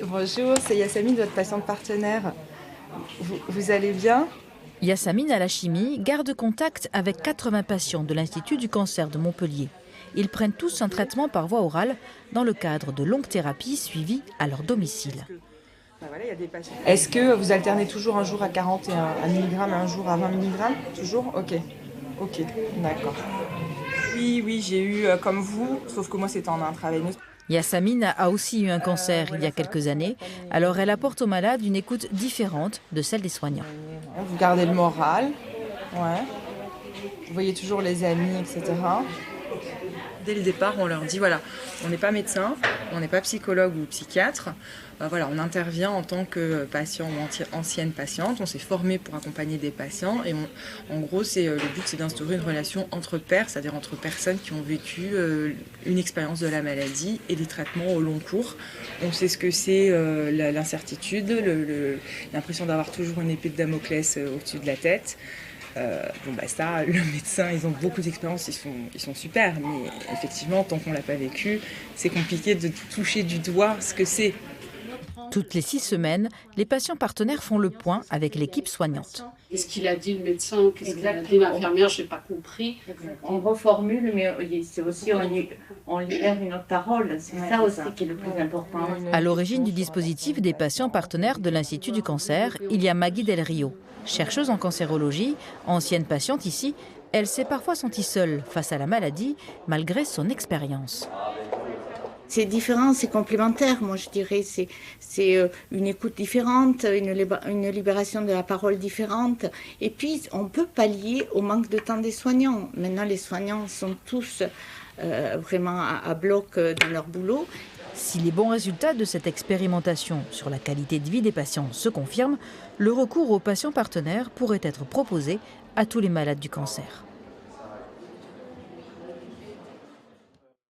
Bonjour, c'est Yassamine, votre patiente partenaire. Vous allez bien? Yassamine Alachimi garde contact avec 80 patients de l'Institut du cancer de Montpellier. Ils prennent tous un traitement par voie orale dans le cadre de longues thérapies suivies à leur domicile. Est-ce que vous alternez toujours un jour à 41 mg et un jour à 20 mg? Toujours? Ok, d'accord. Oui, j'ai eu comme vous, sauf que moi c'était en intraveineuse. Yassamine a aussi eu un cancer il y a quelques années, alors elle apporte aux malades une écoute différente de celle des soignants. Vous gardez le moral, ouais. Vous voyez toujours les amis, etc. Dès le départ, on leur dit, voilà, on n'est pas médecin, on n'est pas psychologue ou psychiatre. Voilà, on intervient en tant que patient ou ancienne patiente. On s'est formé pour accompagner des patients. Et en gros, le but, c'est d'instaurer une relation entre pairs, c'est-à-dire entre personnes qui ont vécu une expérience de la maladie et des traitements au long cours. On sait ce que c'est l'incertitude, l'impression d'avoir toujours une épée de Damoclès au-dessus de la tête. Ça, le médecin, ils ont beaucoup d'expérience, ils sont super, mais effectivement, tant qu'on ne l'a pas vécu, c'est compliqué de toucher du doigt ce que c'est. Toutes les 6 semaines, les patients partenaires font le point avec l'équipe soignante. Qu'est-ce qu'il a dit le médecin? Qu'est-ce qu'il a dit l'infirmière? Je n'ai pas compris. On reformule, mais c'est aussi on libère une autre parole. C'est ça aussi qui est le plus important. À l'origine du dispositif des patients partenaires de l'Institut du cancer, il y a Maggie Del Rio. Chercheuse en cancérologie, ancienne patiente ici, elle s'est parfois sentie seule face à la maladie, malgré son expérience. C'est différent, c'est complémentaire, moi je dirais. C'est une écoute différente, une libération de la parole différente. Et puis, on peut pallier au manque de temps des soignants. Maintenant, les soignants sont tous vraiment à bloc dans leur boulot. Si les bons résultats de cette expérimentation sur la qualité de vie des patients se confirment, le recours aux patients partenaires pourrait être proposé à tous les malades du cancer.